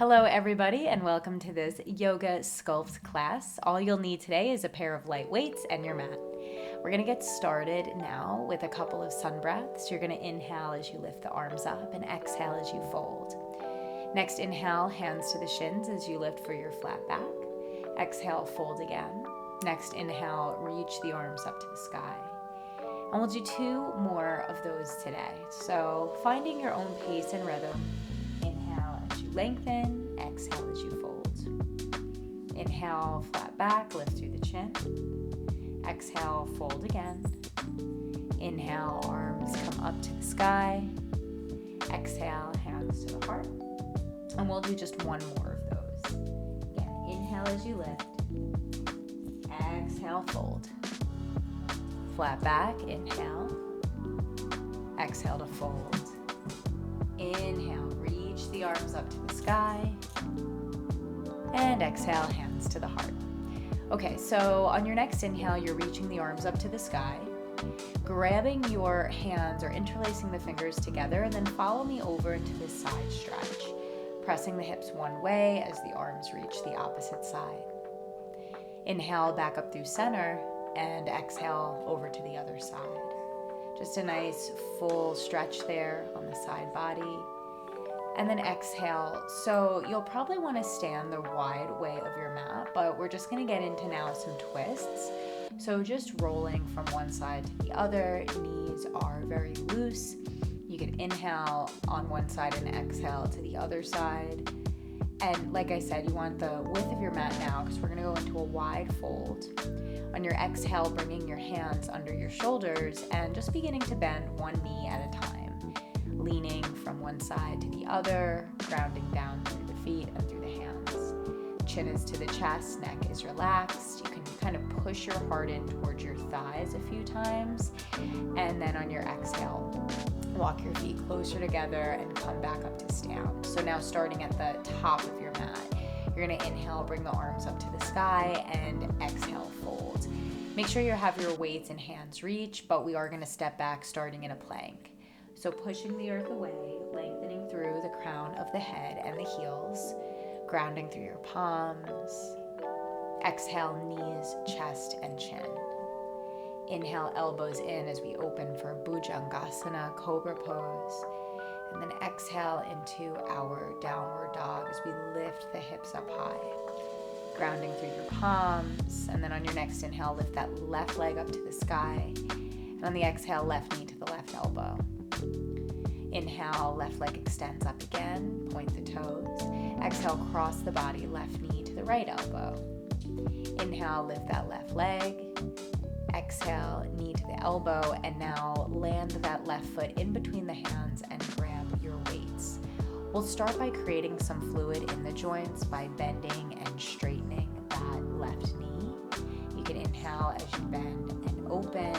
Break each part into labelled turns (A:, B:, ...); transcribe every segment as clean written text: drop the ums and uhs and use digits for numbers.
A: Hello everybody and welcome to this yoga sculpt class. All you'll need today is a pair of light weights and your mat. We're going to get started now with a couple of sun breaths. You're going to inhale as you lift the arms up and exhale as you fold. Next, inhale, hands to the shins as you lift for your flat back. Exhale, fold again. Next, inhale, reach the arms up to the sky. And we'll do two more of those today. So finding your own pace and rhythm. Inhale as you lengthen, exhale as you fold. Inhale, flat back, lift through the chin. Exhale, fold again. Inhale, arms come up to the sky. Exhale, hands to the heart. And we'll do just one more of those. Again, inhale as you lift. Exhale, fold. Flat back, inhale. Exhale to fold. Inhale, reach the arms up to the sky. And exhale, hands to the heart. Okay, so on your next inhale, you're reaching the arms up to the sky, grabbing your hands or interlacing the fingers together, and then follow me over into this side stretch, pressing the hips one way as the arms reach the opposite side. Inhale back up through center and exhale over to the other side. Just a nice full stretch there on the side body. And then exhale. So you'll probably want to stand the wide way of your mat, but we're just going to get into now some twists. So just rolling from one side to the other, knees are very loose. You can inhale on one side and exhale to the other side. And like I said, you want the width of your mat now because we're going to go into a wide fold. On your exhale, bringing your hands under your shoulders and just beginning to bend one knee at a time, leaning from one side to the other, grounding down through the feet and through the hands. Chin is to the chest, neck is relaxed. You can kind of push your heart in towards your thighs a few times. And then on your exhale, walk your feet closer together and come back up to stand. So now starting at the top of your mat, you're going to inhale, bring the arms up to the sky, and exhale, fold. Make sure you have your weights and hands reach, but we are going to step back starting in a plank. So pushing the earth away, lengthening through the crown of the head and the heels, grounding through your palms. Exhale, knees, chest, and chin. Inhale, elbows in as we open for Bhujangasana, Cobra pose. And then exhale into our downward dog as we lift the hips up high. Grounding through your palms. And then on your next inhale, lift that left leg up to the sky. And on the exhale, left knee to the left elbow. Inhale, left leg extends up again, point the toes. Exhale, cross the body, left knee to the right elbow. Inhale, lift that left leg. Exhale, knee to the elbow, and now land that left foot in between the hands and grab your weights. We'll start by creating some fluid in the joints by bending and straightening that left knee. You can inhale as you bend and open.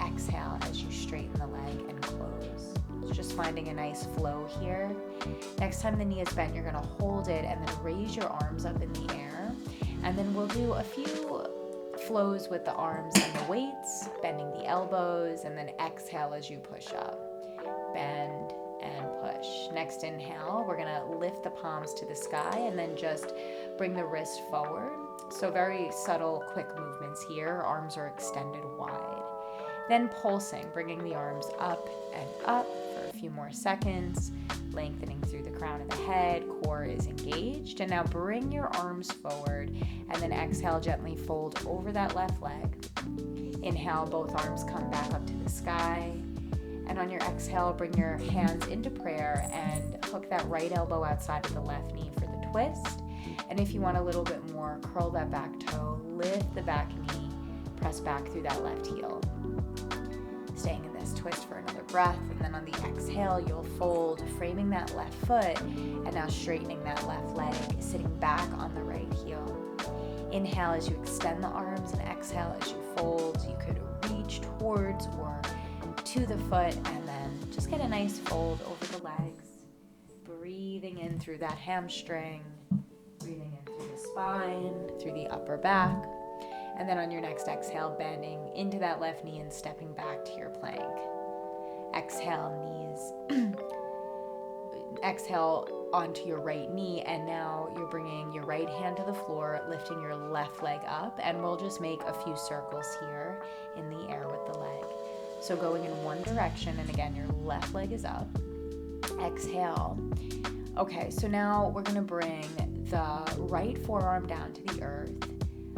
A: Exhale as you straighten the leg and close. So just finding a nice flow here. Next time the knee is bent, you're going to hold it and then raise your arms up in the air. And then we'll do a few flows with the arms and the weights, bending the elbows, and then exhale as you push up. Bend and push. Next inhale, we're going to lift the palms to the sky and then just bring the wrist forward. So very subtle, quick movements here. Arms are extended wide. Then pulsing, bringing the arms up and up for a few more seconds, lengthening through the crown of the head, core is engaged. And now bring your arms forward and then exhale, gently fold over that left leg. Inhale, both arms come back up to the sky. And on your exhale, bring your hands into prayer and hook that right elbow outside of the left knee for the twist. And if you want a little bit more, curl that back toe, lift the back knee, press back through that left heel. Staying in this twist for another breath, and then on the exhale, you'll fold, framing that left foot, and now straightening that left leg, sitting back on the right heel. Inhale as you extend the arms, and exhale as you fold. You could reach towards or to the foot, and then just get a nice fold over the legs. Breathing in through that hamstring, breathing in through the spine, through the upper back. And then on your next exhale, bending into that left knee and stepping back to your plank. Exhale, knees. Exhale, onto your right knee, and now you're bringing your right hand to the floor, lifting your left leg up, and we'll just make a few circles here in the air with the leg. So going in one direction, and again, your left leg is up. Exhale. Okay, so now we're gonna bring the right forearm down to the earth,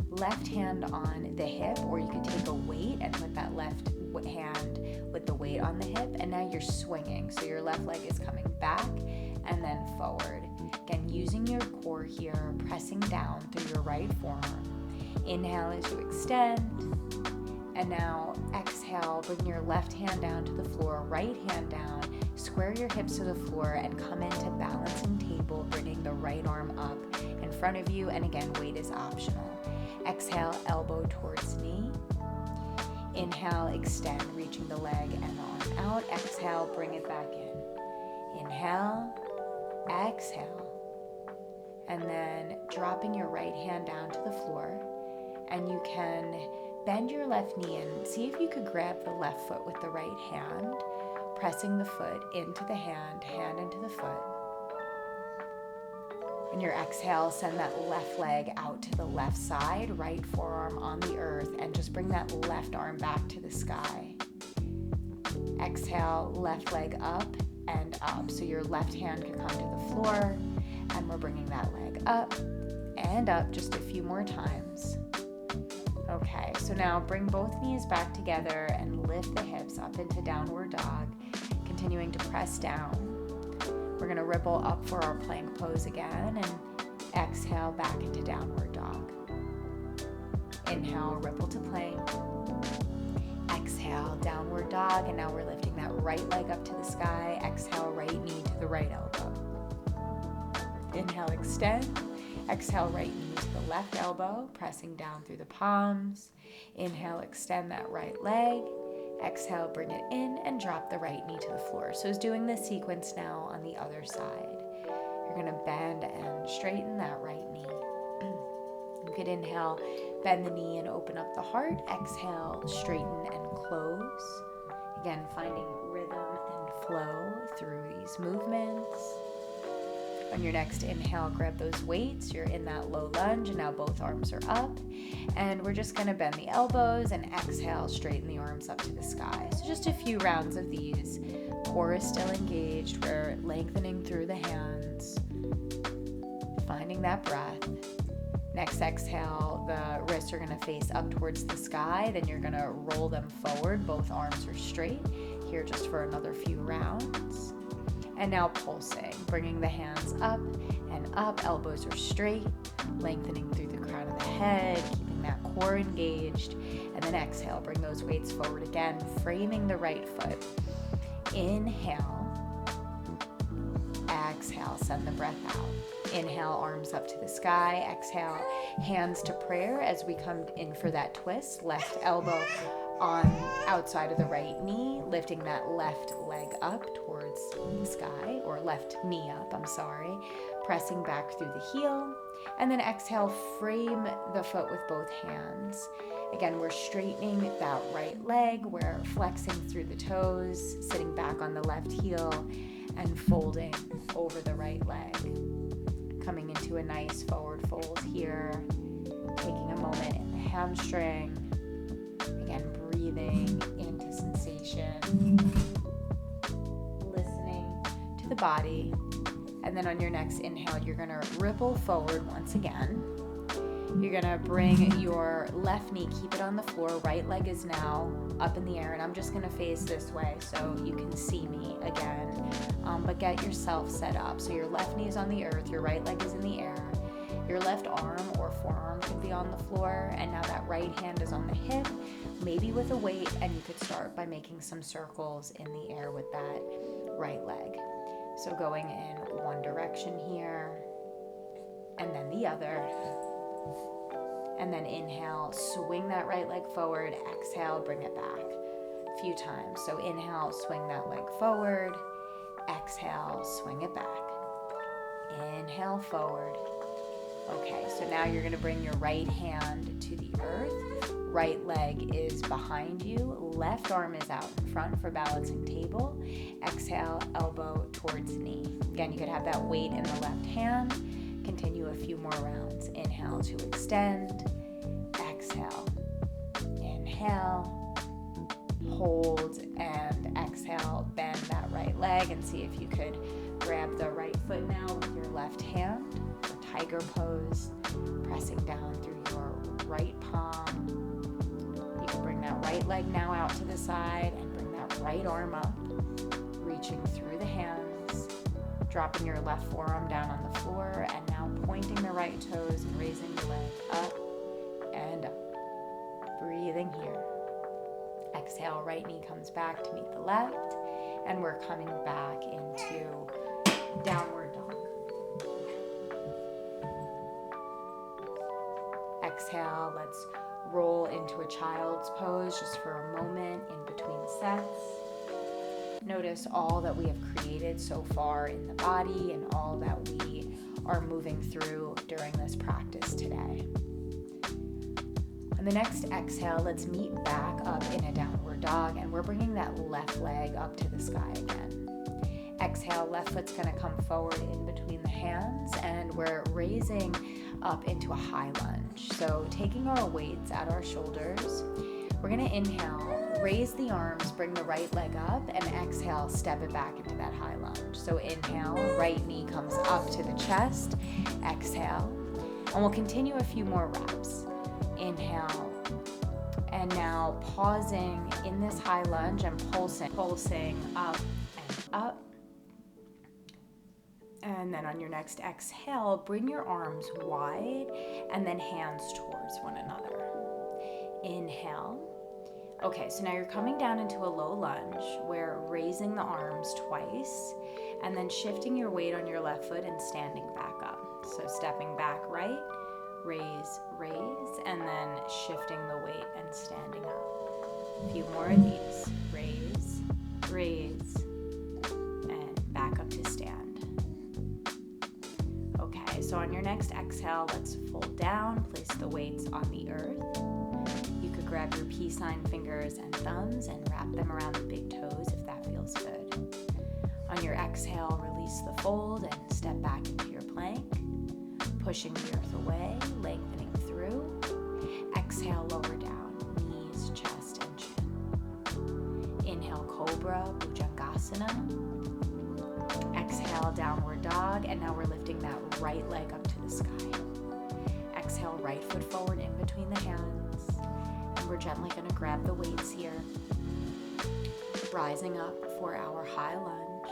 A: left hand on the hip, or you could take a weight and put that left hand with the weight on the hip, and now you're swinging. So your left leg is coming back and then forward. Again, using your core here, pressing down through your right forearm. Inhale as you extend, and now exhale, bring your left hand down to the floor, right hand down, square your hips to the floor, and come into balancing table, bringing the right arm up in front of you, and again, weight is optional. Exhale, elbow towards knee. Inhale, extend, reaching the leg and the arm out. Exhale, bring it back in. Inhale, exhale, and then dropping your right hand down to the floor, and you can bend your left knee and see if you could grab the left foot with the right hand, pressing the foot into the hand, hand into the foot. And your exhale, send that left leg out to the left side, right forearm on the earth, and just bring that left arm back to the sky. Exhale, left leg up and up. So your left hand can come to the floor, and we're bringing that leg up and up just a few more times. Okay, so now bring both knees back together and lift the hips up into downward dog, continuing to press down. We're gonna ripple up for our plank pose again, and exhale back into downward dog. Inhale, ripple to plank. Exhale, downward dog, and now we're lifting that right leg up to the sky. Exhale, right knee to the right elbow. Inhale, extend. Exhale, right knee to the left elbow, pressing down through the palms. Inhale, extend that right leg. Exhale, bring it in and drop the right knee to the floor. So it's doing this sequence now on the other side. You're gonna bend and straighten that right knee. You could inhale, bend the knee and open up the heart. Exhale, straighten and close. Again, finding rhythm and flow through these movements. On your next inhale, grab those weights. You're in that low lunge, and now both arms are up. And we're just gonna bend the elbows and exhale, straighten the arms up to the sky. So just a few rounds of these. Core is still engaged. We're lengthening through the hands, finding that breath. Next exhale, the wrists are gonna face up towards the sky. Then you're gonna roll them forward. Both arms are straight. Here just for another few rounds. And now pulsing, bringing the hands up and up, elbows are straight, lengthening through the crown of the head, keeping that core engaged. And then exhale, bring those weights forward again, framing the right foot. Inhale, exhale, send the breath out. Inhale, arms up to the sky. Exhale, hands to prayer as we come in for that twist. Left elbow on outside of the right knee, lifting that left leg up towards the sky, or left knee up, pressing back through the heel. And then exhale, frame the foot with both hands. Again, we're straightening that right leg, we're flexing through the toes, sitting back on the left heel, and folding over the right leg. Coming into a nice forward fold here, taking a moment in the hamstring. Again, breathing into sensation, listening to the body. And then on your next inhale, you're gonna ripple forward once again. You're gonna bring your left knee, keep it on the floor. Right leg is now up in the air, and I'm just gonna face this way so you can see me again. But get yourself set up. So your left knee is on the earth, your right leg is in the air. Your left arm or forearm could be on the floor, and now that right hand is on the hip, maybe with a weight, and you could start by making some circles in the air with that right leg. So going in one direction here, and then the other. And then inhale, swing that right leg forward. Exhale, bring it back a few times. So inhale, swing that leg forward. Exhale, swing it back. Inhale, forward. Okay, so now you're gonna bring your right hand to the earth, Right leg is behind you. Left arm is out in front for balancing table. Exhale, elbow towards knee. Again, you could have that weight in the left hand. Continue a few more rounds. Inhale to extend. Exhale. Inhale. Hold and exhale. Bend that right leg and see if you could grab the right foot now with your left hand. Tiger pose. Pressing down through your right palm. You can bring that right leg now out to the side and bring that right arm up. Reaching through the hands. Dropping your left forearm down on the floor and now pointing the right toes and raising the leg up and up. Breathing here. Exhale, right knee comes back to meet the left, and we're coming back into downward dog. Exhale, let's roll into a child's pose just for a moment in between sets. Notice all that we have created so far in the body and all that we are moving through during this practice today. On the next exhale, let's meet back up in a downward dog, and we're bringing that left leg up to the sky again. Exhale, left foot's gonna come forward in between the hands, and we're raising up into a high lunge. So taking our weights at our shoulders, we're gonna inhale, raise the arms, bring the right leg up, and exhale, step it back into that high lunge. So inhale, right knee comes up to the chest, exhale, and we'll continue a few more reps. Inhale, and now pausing in this high lunge and pulsing up and up. And then on your next exhale, bring your arms wide and then hands towards one another. Inhale. Okay, so now you're coming down into a low lunge where raising the arms twice and then shifting your weight on your left foot and standing back up. So stepping back right, raise, and then shifting the weight and standing up. A few more of these. Raise, and back up to stand. Okay, so on your next exhale, let's fold down, place the weights on the earth. You could grab your peace sign fingers and thumbs and wrap them around the big toes if that feels good. On your exhale, release the fold and step back into your plank. Pushing the earth away, lengthening through. Exhale, lower down, knees, chest, and chin. Inhale, Cobra, Bhujangasana. Exhale, Downward Dog, and now we're lifting that right leg up to the sky. Exhale, right foot forward in between the hands, and we're gently going to grab the weights here. Rising up for our high lunge,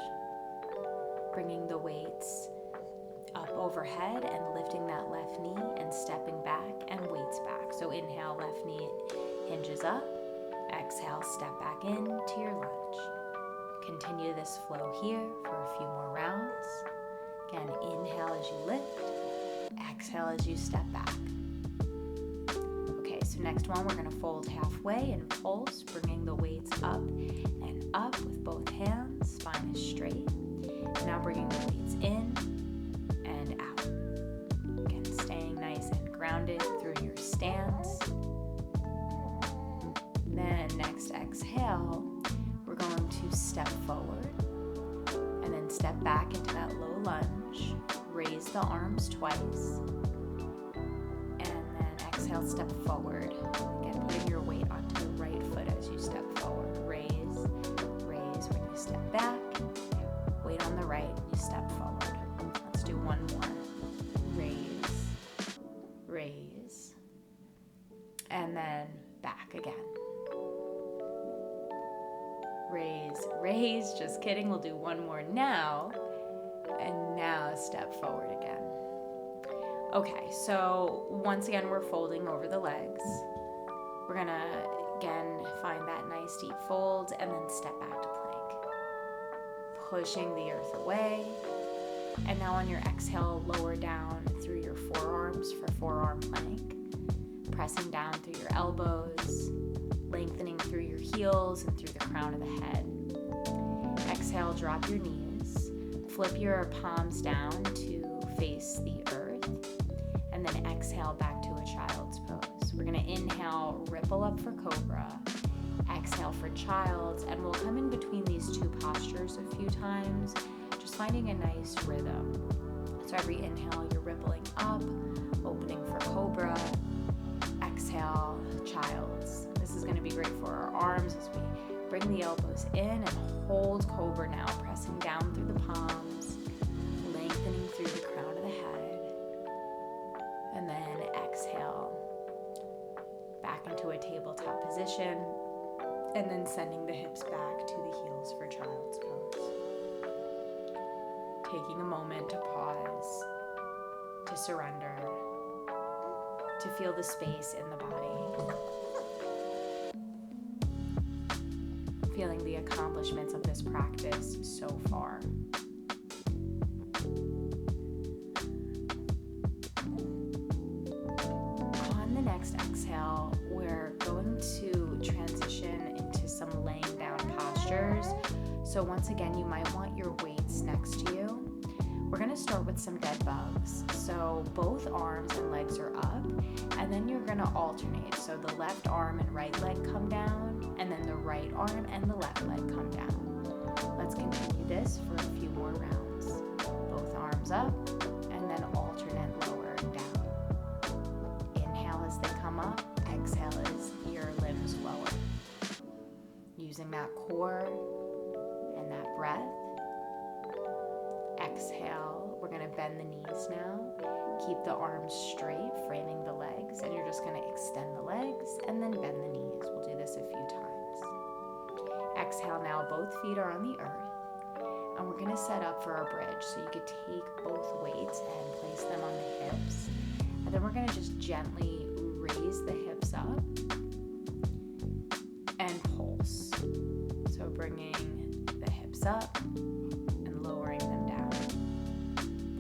A: bringing the weights up overhead and lifting that left knee and stepping back and weights back. So inhale, left knee hinges up. Exhale, step back into your lunge. Continue this flow here for a few more rounds. Again, inhale as you lift. Exhale as you step back. Okay, so next one, we're going to fold halfway and pulse, bringing the weights up and up with both hands. Spine is straight. Now bringing the weights in and out. Again, staying nice and grounded through your stance. Then next exhale, we're going to step forward and then step back into that low lunge. Raise the arms twice. And then exhale, step forward. Again, putting your weight onto the right foot as you step forward. Raise when you step back. Weight on the right, you step forward. Let's do one more. Raise, and then back again. Raise, just kidding, we'll do one more now, and now step forward again. Okay, so once again, we're folding over the legs. We're gonna, again, find that nice deep fold, and then step back to plank. Pushing the earth away. And now on your exhale, lower down through your forearms for forearm plank. Pressing down through your elbows, lengthening through your heels and through the crown of the head. Exhale, drop your knees. Flip your palms down to face the earth. And then exhale back to a child's pose. We're gonna inhale, inhale, ripple up for cobra. Exhale for child's, and we'll come in between these two postures a few times, just finding a nice rhythm. So every inhale, you're rippling up, opening for cobra. Exhale, child's. This is going to be great for our arms as we bring the elbows in and hold cobra now, pressing down through the palms, lengthening through the crown of the head. And then exhale, back into a tabletop position, and then sending the hips back to the heels for child's pose. Taking a moment to pause, to surrender, to feel the space in the body. Feeling the accomplishments of this practice so far. On the next exhale, we're going to transition into some laying down postures. So once again, you might want your weights next to you. We're going to start with some dead bugs. So both arms and legs are up, and then you're going to alternate. So the left arm and right leg come down, and then the right arm and the left leg come down. Let's continue this for a few more rounds. Both arms up, and then alternate lower and down. Inhale as they come up, exhale as your limbs lower. Using that core and that breath. Exhale, we're going to bend the knees now. Keep the arms straight, framing the legs, and you're just going to extend the legs and then bend the knees. We'll do this a few times. Exhale now, both feet are on the earth, and we're going to set up for our bridge. So you could take both weights and place them on the hips, and then we're going to just gently raise the hips up and pulse. So bringing the hips up and lowering them down.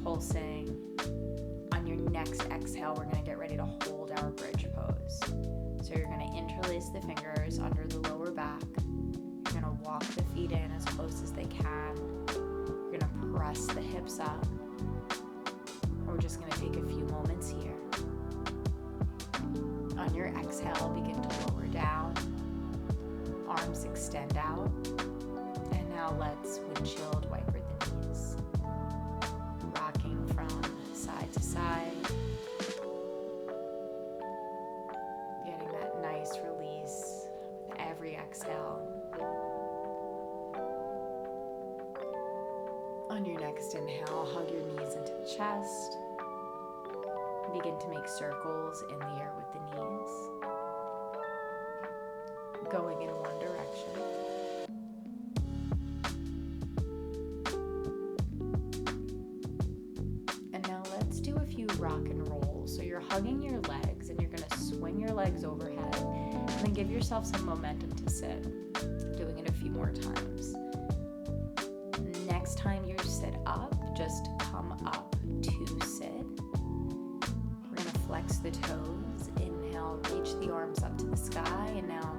A: Pulsing. On your next exhale, we're going to get ready to hold our bridge pose. So you're going to interlace the fingers under the lower back. You're going to walk the feet in as close as they can. You're going to press the hips up. And we're just going to take a few moments here. On your exhale, begin to lower down. Arms extend out. And now let's windshield wiper the knees. Rocking from side to side. Getting that nice release with every exhale. On your next inhale, hug your knees into the chest. Begin to make circles in the air with the knees. Going in one direction. And now let's do a few rock and rolls. So you're hugging your legs and you're going to swing your legs overhead and then give yourself some momentum to sit. Doing it a few more times. Next time you sit up, just come up to sit. We're going to flex the toes. Inhale, reach the arms up to the sky, and now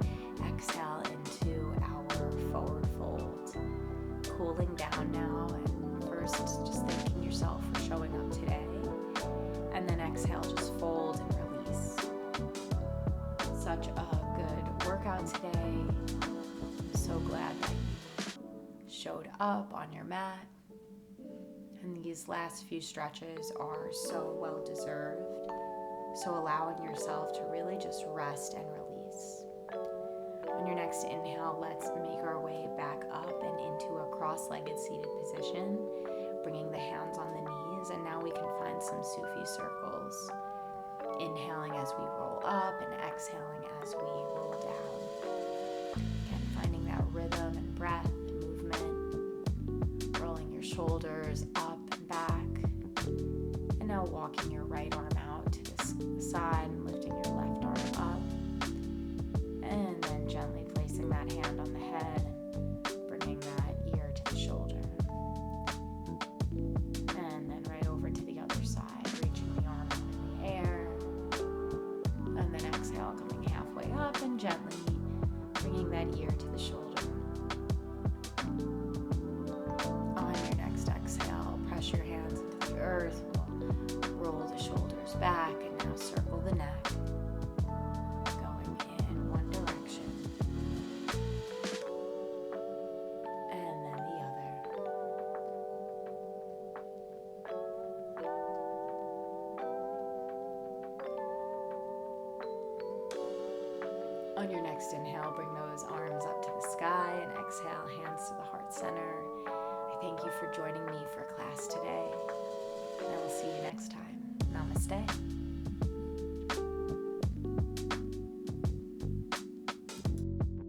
A: exhale into our forward fold. Cooling down now, and first just thanking yourself for showing up today, and then exhale, just fold and release. Such a good workout today. I'm so glad that you showed up on your mat, and these last few stretches are so well deserved. So allowing yourself to really just rest and release. On your next inhale, let's make our way back up and into a cross-legged seated position, bringing the hands on the knees, and now we can find some Sufi circles. Inhaling as we roll up and exhaling as we roll down. Again, finding that rhythm and breath and movement. Rolling your shoulders up and back. And now walking your right arm out to the side and lifting your left arm up. And then gently placing that hand on the head and bringing that ear to the shoulder. And then right over to the other side, reaching the arm up in the air. And then exhale, coming halfway up and gently bringing that ear to the shoulder. On your next exhale, press your hands into the earth. We'll roll the shoulders back and now circle the neck. On your next inhale, bring those arms up to the sky, and exhale, hands to the heart center. I thank you for joining me for class today, and I will see you next time. Namaste.